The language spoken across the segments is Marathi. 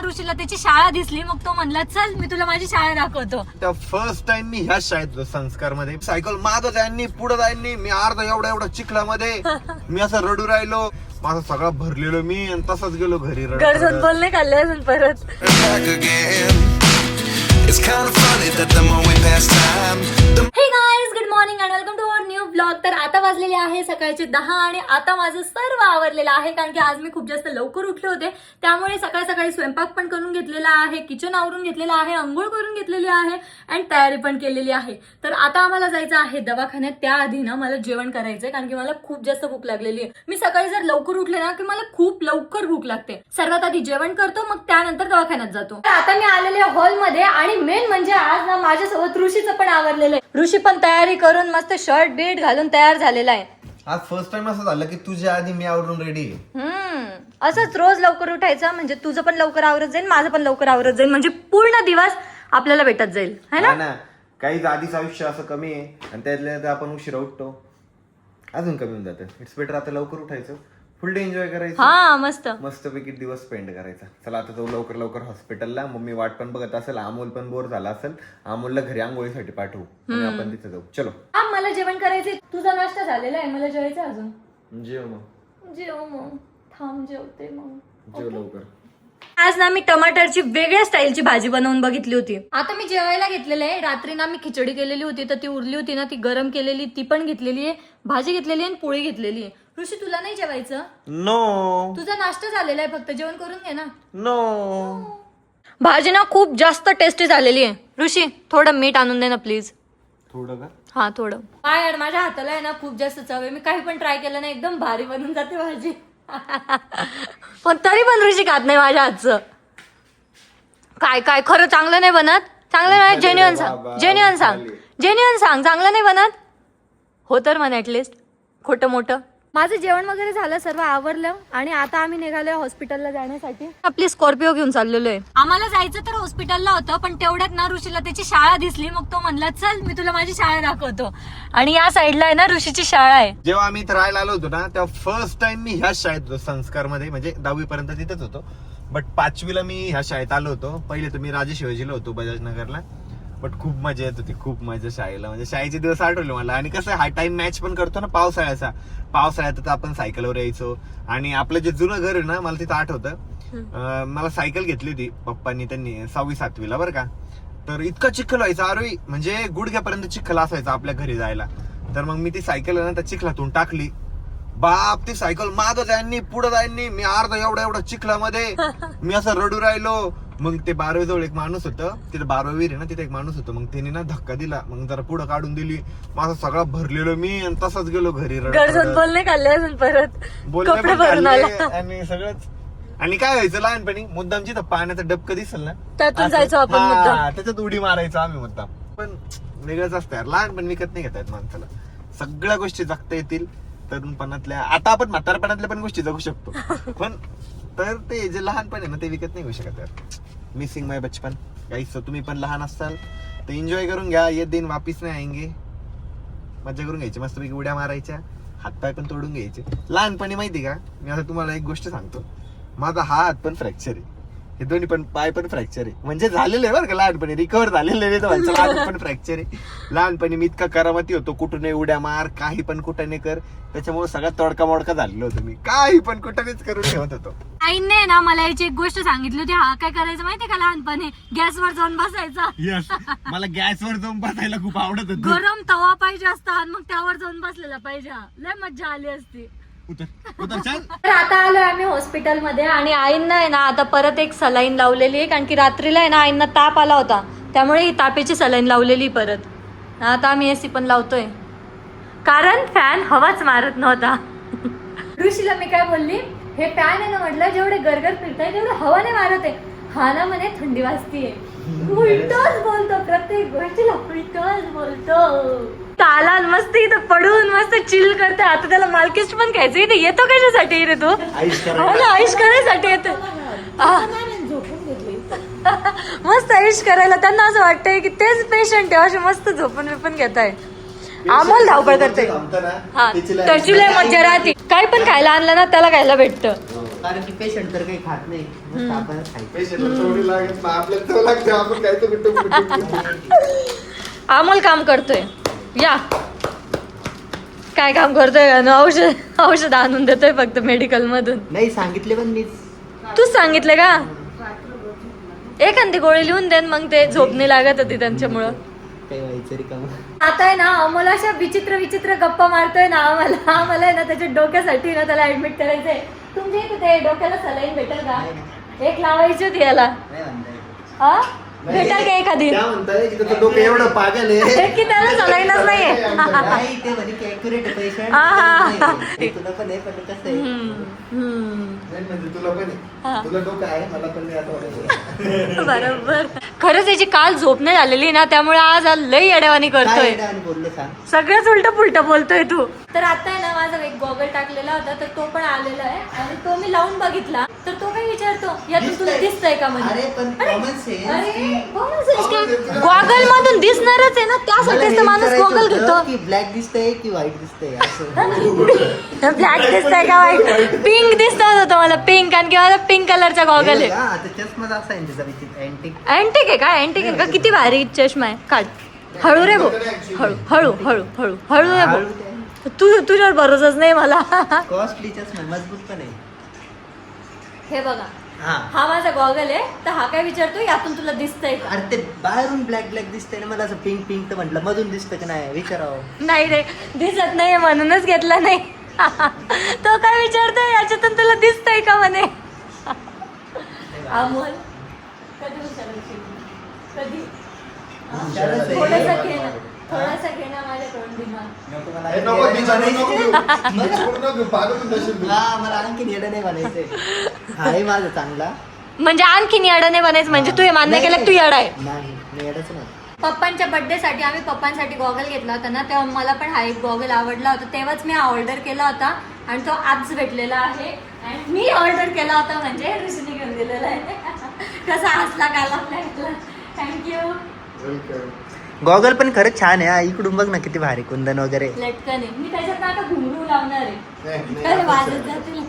ऋषीला त्याची शाळा दिसली, मग तो म्हणला चल मी तुला माझी शाळा दाखवतो. त्या फर्स्ट टाइम मी ह्या शाळेत होतो संस्कार मध्ये. सायकल मागं जायनी पुढे जायनी, मी अर्धा एवढा चिखलामध्ये मी असं रडू राहिलो, माझं सगळं भरलेलो मी, आणि तसंच गेलो घरी गरजून बोलणे खाल्ले अजून परत. Hey guys, good morning and welcome to our new blog. तर आता वाजलेले आहे सकाळचे 10 आणि आता माझं सर्व आवरलेलं आहे, कारण की आज मी खूप जास्त लवकर उठले होते. त्यामुळे सकाळी सकाळी स्वयंपाक पण करून घेतलेला आहे, किचन आवरून घेतलेलं आहे, अंघोळ करून घेतलेली आहे आणि तयारी पण केलेली आहे. तर आता आम्हाला जायचं आहे दवाखान्यात. त्याआधी ना मला जेवण करायचंय, कारण की मला खूप जास्त भूक लागलेली आहे. मी सकाळी जर लवकर उठले ना की मला खूप लवकर भूक लागते. सर्वात आधी जेवण करतो, मग त्यानंतर दवाखान्यात जातो. आता मी आलेले हॉलमध्ये आणि मेन म्हणजे आज ना माझ्यासोबत ऋषीचं पण आवरलेलं आहे. ऋषी पण तयारी करून मस्त शर्ट बीट घालून तयार झालेला आहे. आज फर्स्ट टाइम असं झालं की तुझ्या आधी मी आवरून रेडी आहे. असंच रोज लवकर उठायचं, म्हणजे तुझं पण लवकर आवरत जाईल, माझं पण लवकर आवरत जाईल, म्हणजे पूर्ण दिवस आपल्याला भेटत जाईल, है ना? काही आधीच आयुष्य असं कमी आहे आणि त्यातल्या आपण उशिरा उठतो, अजून कमी होऊन जातं. इट्स बेटर आता लवकर उठायचं, फुल डे एन्जॉय करायचं. हा, मस्त पैकी दिवस स्पेंड करायचा. चला आता तो लवकर हॉस्पिटलला. मम्मी वाट पण बघत असेल, अमोल पण बोर झाला असेल. अमोलला घरी आंघोळीसाठी पाठवू आणि आपण तिथे जाऊ. चलो. मला जेवण करायचंय, तुझा नाश्ता झालेला आहे, मला जेवायचं अजून. जेव मग थांब जेवते मग. जेव लवकर. आज ना मी टमाटरची वेगळ्या स्टाईलची भाजी बनवून बघितली होती. आता मी जेवायला घेतलेलं आहे. रात्री ना मी खिचडी केलेली होती, तर ती उरली होती ना, ती गरम केलेली, ती पण घेतलेली आहे. भाजी घेतलेली आहे आणि पोळी घेतलेली आहे. ऋषी, तुला नाही जेवायचं? नो, तुझा नाश्ता झालेला आहे, फक्त जेवण करून घे ना. नो. भाजी ना खूप जास्त टेस्टी झालेली आहे. ऋषी, थोडं मीठ आणून दे ना प्लीज. थोडं का? हा, थोडं. काय यार, माझ्या हाताला आहे ना खूप जास्त चव आहे. मी काही पण ट्राय केलं ना, एकदम भारी बनून जाते भाजी. पण तरी पण ऋषी खात नाही माझ्या हातचं. काय खरं चांगलं नाही बनत? चांगलं नाही? जेन्युअन सांग चांगलं नाही बनत हो तर म्हण, ऍटलिस्ट. खोटं मोठं. माझं जेवण वगैरे झालं, सर्व आवरलं आणि आता आम्ही निघालोय हॉस्पिटलला जाण्यासाठी. आपली स्कॉर्पिओ घेऊन चाललेलो आहे. आम्हाला जायचं तर हॉस्पिटलला होतं, पण तेवढ्यात ना ऋषीला त्याची शाळा दिसली, मग तो म्हणला चल मी तुला माझी शाळा दाखवतो. आणि या साईडला आहे ना ऋषीची शाळा आहे. जेव्हा आम्ही इथं राहायला आलो होतो ना, तेव्हा फर्स्ट टाइम मी ह्या शाळेत होतो संस्कार मध्ये. म्हणजे 10वी पर्यंत तिथेच होतो, बट 5वीला मी ह्या शाळेत आलो होतो. पहिले तर मी राजे शिवाजीला होतो बजाजनगरला, बट खूप मजा येत होती, खूप मजा शाळेला. म्हणजे शाळेचे दिवस आठवले मला. आणि कसं हा टाइम मॅच पण करतो ना पावसाळ्यात तर आपण सायकलवर यायचो. आणि आपलं जे जुनं घर आहे ना, मला तिथं आठवतं, मला सायकल घेतली होती पप्पांनी, त्यांनी 6वी-7वीला बरं का. तर इतका चिखल व्हायचा आरोही, म्हणजे गुडघ्यापर्यंत चिखल असायचा आपल्या घरी जायला. तर मग मी ती सायकल ना त्या चिखलातून टाकली. बाप, ती सायकल मागं जायनी पुढे जायनी, मी अर्धा एवढा चिखलामध्ये मी असं रडू राहिलो. मग ते 12वी जवळ एक माणूस होतं, तिथे 12वी विहीर आहे ना, तिथे एक माणूस होतं. मग त्यांनी ना धक्का दिला, मग जरा पुढे काढून दिली. माझं सगळं भरलेलो मी, आणि तसंच गेलो घरी गरजून बोलणे खाल्ले अजून परत. बोलणे भरून आणि सगळंच. आणि काय व्हायचं लहानपणी, मुद्दामची तर पाण्याचं डबकं दिसल ना, त्यातून जायचो आपण मुद्दाम. त्याच्यात उडी मारायचो आम्ही मुद्दाम. पण वेगळंच असतं यार, लहानपण विकत नाही घेता येत माणसाला. सगळ्या गोष्टी जगता येतील तरुणपणातल्या. आता आपण म्हातारपणातल्या पण गोष्टी जगू शकतो, पण तर ते जे लहानपण आहे ना, ते विकत नाही घेऊ शकत यार. मिसिंग माय बचपन गाईस. तुम्ही पण लहान असाल तर एन्जॉय करून घ्या. ये दिन वापिस नाही आएंगे. मजा करून घ्यायची, मस्तपैकी उड्या मारायच्या, हातपाय पण तोडून घ्यायचे. लहानपणी माहिती का, मी आता तुम्हाला एक गोष्ट सांगतो, माझा हात पण फ्रॅक्चर आहे, हे दोन्ही पण पाय पण फ्रॅक्चर आहे. म्हणजे झालेलं आहे बरं का, लहानपणी रिकवर झालेलं आहे. हात पण फ्रॅक्चर आहे. लहानपणी मी इतका करामती होतो, कुठून उड्या मार, काही पण कुठं नाही कर. त्याच्यामुळे सगळ्यात तोडका मोडका झालेलो होतो मी, काही पण कुठेच करून ठेवत होतो. आईने ना मला याची एक गोष्ट सांगितली होती. हा काय करायचं माहितीये का, लहानपणी गॅसवर जाऊन बसायचा. मला गॅसवर जाऊन बसायला खूप आवडत होतं. गरम तवा पाहिजे असता, मग त्यावर जाऊन बसलेला पाहिजे. लय मज्जा आली असती. तर आता आलोय आम्ही हॉस्पिटलमध्ये आणि आईंना आहे ना आता परत एक सलाईन लावलेली आहे, कारण की रात्रीला आहे ना आईंना ताप आला होता, त्यामुळे ही तापेची सलाईन लावलेली परत. आता आम्ही एसी पण लावतोय, कारण फॅन हवाच मारत नव्हता. ऋषीला मी काय बोलली, हे फॅन आहे ना म्हटलं, जेवढे गरगर फिरताय तेवढे हवा नाही मारत आहे. हा ना म्हणे थंडी वाजतीये. उलटच बोलतो, प्रत्येक गोष्टीला उलटच बोलतो. ताला मस्त इथं पडून मस्त चिल करते. आता त्याला मालकिस्ट पण खायचं. इथे येतो कशासाठी रे तू? आईश करायसाठी येतो. मस्त आईश करायला. त्यांना असं वाटतंय की तेच पेशंट आहे, असे मस्त झोपून बिपून घेताय. आम्हाला धावपळ करते. हा, त्याची लय मज्जा राहते. काही पण खायला आणलं ना त्याला खायला भेटतं. कारण की पेशंट तर काही खात नाही मस्त आपण खायचं. पैशाला थोडी लागत मग आपल्याला चव लागते आपण काय तर कुठं अमोल काम करतोय. या काय काम करतोय का? औषध आणून देतोय फक्त मेडिकल मधून. नाही सांगितले पण मीच. तूच सांगितलं का? एखादी गोळी लिहून देन मग ते झोप नाही लागत होती त्यांच्यामुळं. काही व्हायचं रिकाम. आता आहे ना अमोल अशा विचित्र गप्पा मारतोय ना आम्हाला आहे ना त्याच्या डोक्यासाठी ना त्याला ऍडमिट करायचंय. तुमच्या इथे ते डोक्याला सलाईन भेटेल का? एक लावायची होती याला. नाही म्हणता येत. हा भेटेल का एखादी? त्या म्हणताय की त्याचं डोकं एवढं पागल आहे की त्याला सलाईनच नाहीये. नाही ते म्हणे की ऍक्युरेट पेशंट हा. तुला पण आहे पण कसं आहे नाही म्हणजे तुला पण हा. आहे तुला डोकं आहे मला पण नाही आता वाटत. बरोबर. खरंच याची काल झोप नाही झालेली ना त्यामुळे आज लई अडवाणी काय करतोय. येडं आणि बोललो सांग. सगळंच उलट पुलट बोलतोय तू. तर आता आहे ना माझा एक गॉगल टाकलेला होता तर तो पण आलेला आहे आणि तो मी लावून बघितला तर तो काय विचारतो यातून तुला दिसतंय का म्हणजे. अरे पण कॉमन सेन्स. गॉगल मधून दिसणारच आहे ना त्यासाठीच तर माणूस गॉगल घेतो. की ब्लॅक दिसतंय की व्हाईट दिसतंय असं. ब्लॅक दिसतंय का व्हाईट? पिंक दिसत होतं मला पिंक कारण की माझा पिंक कलरचा गॉगल आहे. आता चष्मा असा आहे त्याचा विचित्र अँटिक. अँटिक आहे का? अँटिक आहे का? किती भारी चष्मा आहे. काढ. हळू रे भाऊ. हळू हळू हळू हळू हळू रे भाऊ. तुझ्यावर भरोसाच नाही मला. कॉस्टली चष्मा मजबूत पण आहे. हे बघा हा हा माझा गॉगल आहे तर हा काय विचारतो यातून तुला दिसतंय का? अरे ते बाहेरून ब्लॅक दिसतंय ना मला असं पिंक पिंक तर म्हटलं मधून दिसतं का नाही विचारावं. नाही रे दिसत नाही म्हणूनच घेतला नाही. तो काय विचारतोय याच्यातून तुला दिसतंय का म्हणे. अमोल कधी विचारायची? कधी? थोडासा घे ना माझ्याकडून दिमाग. हे नको, नको घेऊ, पागल तू तशी. हा मला आणखी येडं नाही म्हणायचंय. हा हे माझं चांगला. म्हणजे आणखीन याडा नाही बनायचं म्हणजे तू हे मान्य केलं तू याडा आहे. नाही मी येडच नाही. पप्पांच्या बर्थडे साठी आम्ही पप्पांसाठी गॉगल घेतला होता ना तेव्हा मला पण हा एक गॉगल आवडला होता तेव्हाच मी ऑर्डर केला होता आणि तो आज भेटलेला आहे. आणि मी ऑर्डर केला होता म्हणजे ऋषीने घेऊन दिलेला आहे. कसा हसला काल आपल्या. थँक्यू. गॉगल पण खरंच छान आहे. इकडून बघ ना किती भारी कुंदन वगैरे. लटकन आहे. मी त्याच्यात आता घुंगरू लावणार आहे. नाही, अरे वाजत जातील.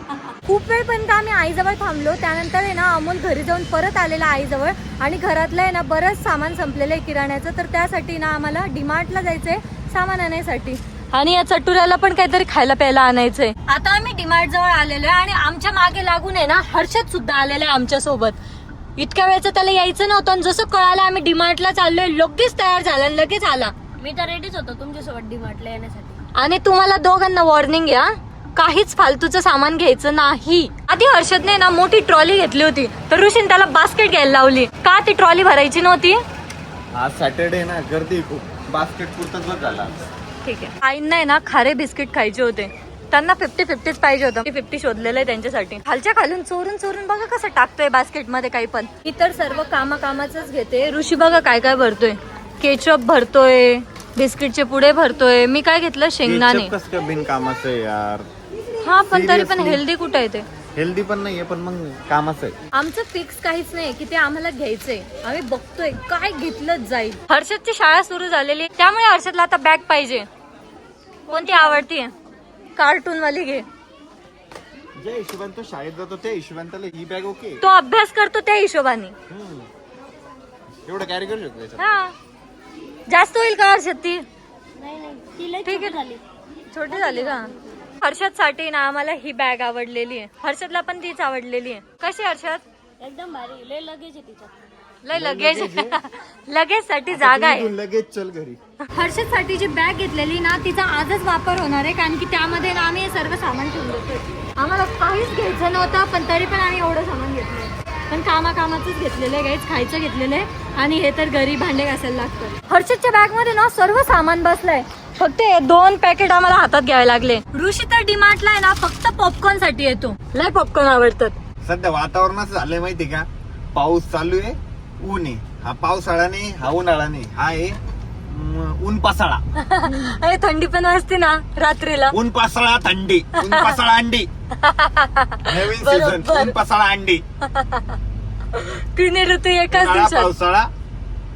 खूप वेळपर्यंत आम्ही आईजवळ थांबलो त्यानंतर आहे ना अमोल घरी जाऊन परत आलेला आईजवळ आणि घरातलं आहे ना बरंच सामान संपलेलं आहे किराण्याचं तर त्यासाठी ना आम्हाला डीमार्टला जायचंय सामान आणण्यासाठी आणि या चटुऱ्याला पण काहीतरी खायला प्यायला आणायचंय. आता आम्ही डीमार्ट जवळ आलेलो आहे आणि आमच्या मागे लागून आहे ना हर्षद सुद्धा आलेला आहे आमच्या सोबत. इतक्या वेळचं त्याला यायचं नव्हतं आणि जसं कळालं आम्ही डीमार्टला चाललोय लगेच तयार झाला आणि लगेच आला. मी तर रेडीच होतो तुमच्यासोबत डीमार्टला येण्यासाठी. आणि तुम्हाला दोघांना वॉर्निंग घ्या काहीच फालतूचं सामान घ्यायचं नाही. आधी हर्षदने ना मोठी ट्रॉली घेतली होती तर ऋषीने त्याला बास्केट घ्यायला लावली. का ती ट्रॉली भरायची नव्हती? आज सॅटर्डे ना गर्दी खूप बास्केट पुरतच बघ झाला. ठीक आहे. आईंना आहे ना खारे बिस्किट खायचे होते त्यांना 50-50 पाहिजे होतं. 50 शोधलेलं आहे त्यांच्यासाठी. खालच्या खालून चोरून बघा कसं टाकतोय बास्केट मध्ये काही पण. इतर सर्व कामाचंच घेते. ऋषी बघा काय काय भरतोय. केचप भरतोय बिस्किटचे पुडे भरतोय. मी काय घेतलं शेंगदाणे. कसं काय बिन कामाचं आहे यार. हा पण तरी पण Seriously? हेल्दी कुठे आहे ते. हेल्दी पण नाहीये पण मग कामाचं आहे. आमचं फिक्स काहीच नाही की ते आम्हाला घ्यायचंय. आम्ही बघतोय काय घेतलं जाईल. हर्षदची शाळा सुरू झालेली आहे त्यामुळे हर्षदला आता बॅग पाहिजे. कोणती आवडती? कार्टून वाली घे. ज्या हिशोबाने तो शाळेत जातो त्या हिशोबाने त्याला ही बॅग ओके. तो अभ्यास करतो त्या हिशोबाने. एवढं कॅरी करू शकतो याच्यात. हा जास्त होईल का हर्षद ती? नाही ती लई ठीक छोटी आहे. झाली. छोटी झाली का? हर्षद साठी ना आम्हाला ही बॅग आवडलेली आहे. हर्षदला पण तीच आवडलेली आहे. कशी हर्षद? एकदम भारी. लय लगेच आहे तिच्यात. लय लगेज लगेज साठी जागा आहे. तू लगेच चल घरी. हर्षद साठी जी बॅग घेतलेली ना तिचा आजच वापर होणार आहे कारण की त्यामध्ये ना आम्ही हे सर्व सामान ठेवून देतोय. आम्हाला काहीच घ्यायचं नव्हतं पण तरी पण आम्ही एवढं सामान घेतलंय. पण कामाचंच घेतलेलं आहे गाईच. खायचं घेतलेलं आहे आणि हे तर घरी भांडे घासायला लागतं. हर्षदच्या बॅग मध्ये ना सर्व सामान बसलंय. फक्त 2 पॅकेट आम्हाला हातात घ्यावे लागले. ऋषी तर डीमार्टला आहे ना फक्त पॉपकॉर्न साठी येतो. लय पॉपकॉर्न आवडतात. सध्या वातावरण असं झालंय माहिती का पाऊस चालू आहे ऊन आहे. हा पावसाळा नाही हा उन्हाळा नाही हा आहे ऊन पासाळा. अरे थंडी पण असते ना रात्रीला. ऊन पासाळा थंडी ऊन पासाळा अंडी. नवीन सीझन बरोबर. ऊन पासाळा अंडी. तिन्ही ऋतू एकाच उन्हाळा दिवसात. पावसाळा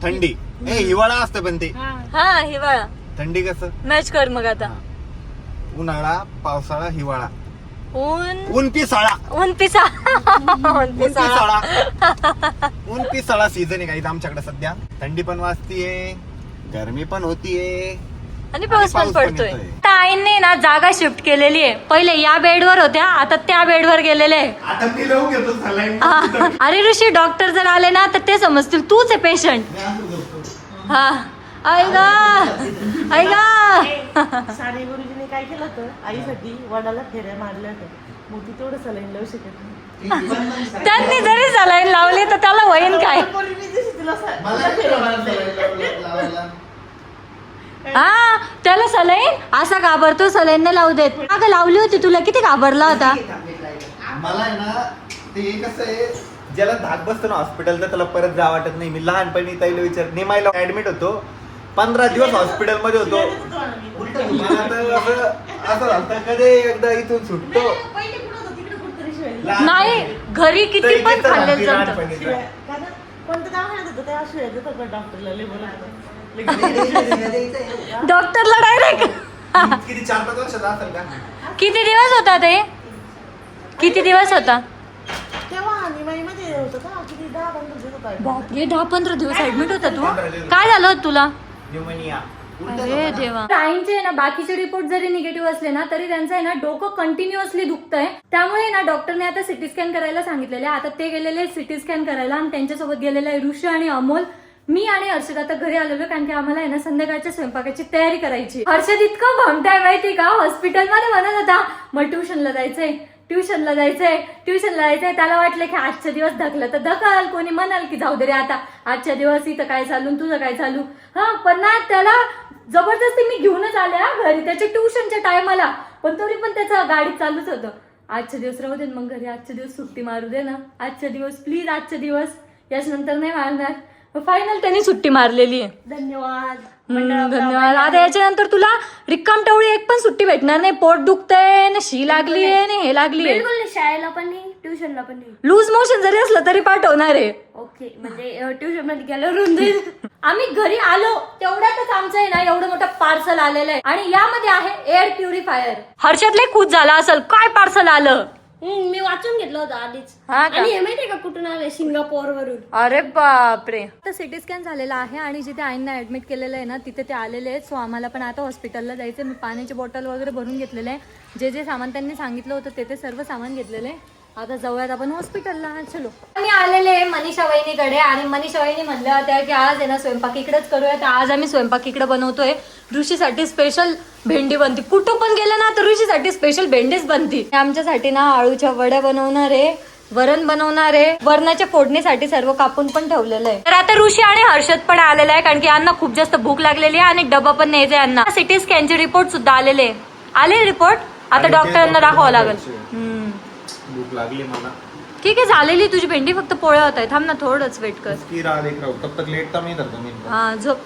थंडी. हिवाळा असतं पण ते हा हिवाळा थंडी कसं मॅच कर मग आता. उन्हाळा पावसाळा हिवाळा ऊन पिसाळा ऊन पिसाळा सीझन आहे काही आमच्याकडे सध्या. थंडी पण वाजतीये, गरमी पण होतीये आणि पाऊस पण पडतोय. येतोय. आता आईने ना जागा शिफ्ट केलेली आहे. पहिले या बेडवर होत्या, आता त्या बेडवर गेलेले आहे. आता मी लावून घेतो सलाईन. अरे ऋषी, डॉक्टर जर आले ना तर ते समजतील तूच आहे पेशंट. हा ऐका साने गुरुजीने काय केलं होतं आईसाठी वडाला फेऱ्या मारल्या होत्या. मोठी तेवढं सलाईन लावू शकत नाही. त्यांनी जरी सलाईन लावली तर त्याला होईन काय? हा त्याला सलाईन असा घाबरतो, सलाईन नाही लावू देत. अगं लावली होती तुला, किती घाबरला होता. मला आहे ना ते कसं आहे, ज्याला धाक बसतो ना हॉस्पिटलला त्याला परत जा वाटत नाही. मी लहानपणी ताईला विचार निमाईला ऍडमिट होतो, 15 दिवस हॉस्पिटल मध्ये होतो. मला तर असं झालं कधी एकदा इथून सुटतो. नाही घरी किती पण खाल्लेलं जमतं. कोणतं दवाखान्यात होतं त्या शिवाय देतात डॉक्टरला लेबर डॉक्टरला डायरेक्ट किती 4-5 वर्षाचा असेल का? किती दिवस होता ते? किती दिवस होता? तेव्हा निमाईमध्ये होतं का किती 10-15 दिवस होता. बापरे, 10-15 दिवस ऍडमिट होता तू. काय झालं होतं तुला? न्यूमोनिया. अरे देवा. आईंचे ना बाकीचे रिपोर्ट जरी निगेटिव्ह असले ना तरी त्यांचं आहे ना डोकं कंटिन्युअसली दुखतंय. त्यामुळे ना डॉक्टरने आता सिटी स्कॅन करायला सांगितलेले. आता ते गेलेले सिटी स्कॅन करायला आणि त्यांच्यासोबत गेलेले आहे ऋषी आणि अमोल. मी आणि हर्षद आता घरी आलेलो कारण की आम्हाला आहे ना संध्याकाळच्या स्वयंपाकाची तयारी करायची. हर्षद इतकं भमताय माहिती का, हॉस्पिटलमध्ये म्हणत होता मग ट्युशनला जायचंय. त्याला वाटलं की आजच्या दिवस ढकलं तर ढकल, कोणी म्हणाल की जाऊ दे रे आता आजच्या दिवस इथं काय चालू तुझं काय चालू. हा पण ना त्याला जबरदस्ती मी घेऊनच आले घरी त्याच्या ट्युशनच्या टायमाला. पण तरी पण त्याचं गाडी चालूच होतं. आजच्या दिवस राहू दे मग घरी, आजच्या दिवस सुट्टी मारू दे ना, आजच्या दिवस प्लीज, आजच्या दिवस याच्यानंतर नाही मारणार. फायनल त्यांनी सुट्टी मारलेली आहे. धन्यवाद. धन्यवाद. आता याच्यानंतर तुला रिकाम टवळी एक पण सुट्टी भेटणार नाही. पोट दुखतंय ना, शी लागलीये ना, हे लागलीये. बिलकुल नाही, शाळेला पण नाही, ट्युशनला पण नाही. लूज मोशन जरी असलं तरी पाठवणार आहे. ओके, म्हणजे ट्युशन मध्ये गेल्यावर होऊन जाईल. आम्ही घरी आलो तेवढ्यातच आमचं आहे ना एवढं मोठं पार्सल आलेलं आहे आणि यामध्ये आहे एअर प्युरिफायर. हर्षदले खुश झाला असेल, काय पार्सल आलं? मी वाचून घेतलं होतं आधीच. हा का? आणि हे माहितीये का कुठून आले? सिंगापोर वरून. अरे बापरे. आता सिटी स्कॅन झालेला आहे आणि जिथे आईंना ऍडमिट केलेलं आहे ना तिथे ते आलेले आहेत. सो आम्हाला पण आता हॉस्पिटलला जायचं. मी पाण्याची बॉटल वगैरे भरून घेतलेलं आहे. जे जे सामान त्यांनी सांगितलं होतं ते सर्व सामान घेतलेलं आहे. आता जाऊयात आपण हॉस्पिटलला. चलो. मी आलेले आहे मनीषा वहिनीकडे आणि मनीषा वहिनी म्हणल्या होत्या की आज आहे ना स्वयंपाक इकडेच करूया. तर आज आम्ही स्वयंपाक इकडे बनवतोय. ऋषीसाठी स्पेशल भेंडी बनते. कुठं पण गेलं ना तर ऋषीसाठी स्पेशल भेंडीच बनती. आमच्यासाठी ना आळूच्या वड्या बनवणार आहे, वरण बनवणार आहे. वरणाच्या फोडणीसाठी सर्व कापून पण ठेवलेलं आहे. तर आता ऋषी आणि हर्षद पण आलेलं आहे कारण की यांना खूप जास्त भूक लागलेली आहे आणि डबा पण न्यायचा यांना. सिटी स्कॅनचे रिपोर्ट सुद्धा आलेले आले रिपोर्ट. आता डॉक्टरांना दाखवावं लागेल. भूक लागली मला. ठीक आहे, झालेली तुझी भेंडी, फक्त पोळ्या होत आहे. थांब ना थोडंच वेट कर. तब तक लेट मी करतो मी. हा झोप.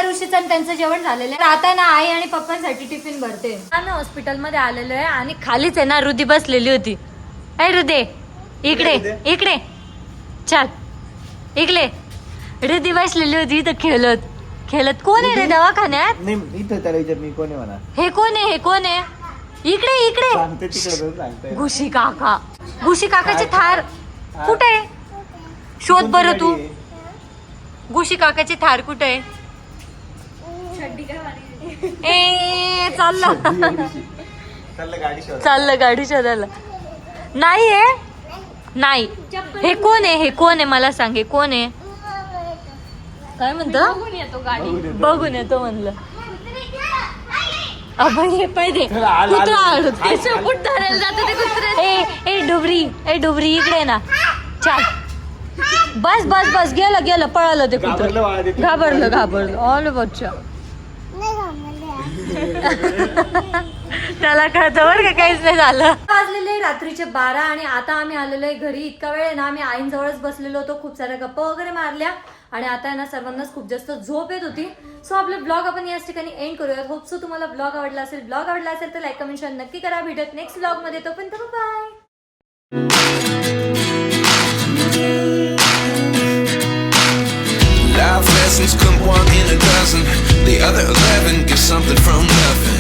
ऋषीचं आणि त्यांचं जेवण झालेलं आहे. आता ना आई आणि पप्पांसाठी टिफिन भरते. आम्ही हॉस्पिटलमध्ये आलेलो आहे आणि खालीच आहे ना रुदी बसलेली होती. ऐ रुदे इकडे इकडे चल इकडे. रुदी बसलेली होती इथं खेळत. कोण आहे रे दवाखान्यात? इथं त्याला विचार मी कोणी म्हणा. हे कोण आहे? इकडे सांगते तिकडे सांगते. घुशी काकाचे थार कुठे आहे? शोध बरं तू. घुशी काकाची थार कुठे आहे? ए चाललं गाडी शोधायला. नाही हे कोण आहे मला सांग. हे कोण आहे? काय म्हणतो? बघून येतो म्हणलं. आपण हे पाहिजे ए डुबरी इकडे ना. चाल बस गेलं पळालं ते कुत्रं. घाबरलं ऑल बच्चा. त्याला कळतं बरं का काहीच नाही झालं. वाजलेले रात्रीचे 12 आणि आता आम्ही आलेलो आहे घरी. इतका वेळ ना आम्ही आईंजवळच बसलेलो होतो. खूप साऱ्या गप्पा वगैरे मारल्या आणि आता ना सर्वांनाच खूप जास्त झोप येत होती. सो आपला ब्लॉग आपण याच ठिकाणी एंड करूयात. होप सो तुम्हाला ब्लॉग आवडला असेल तर लाईक कमेंट शेअर नक्की करा. भेटत नेक्स्ट ब्लॉग मध्ये. तोपर्यंत bye. Life lessons come 1 in a dozen. The other 11 get something from nothing.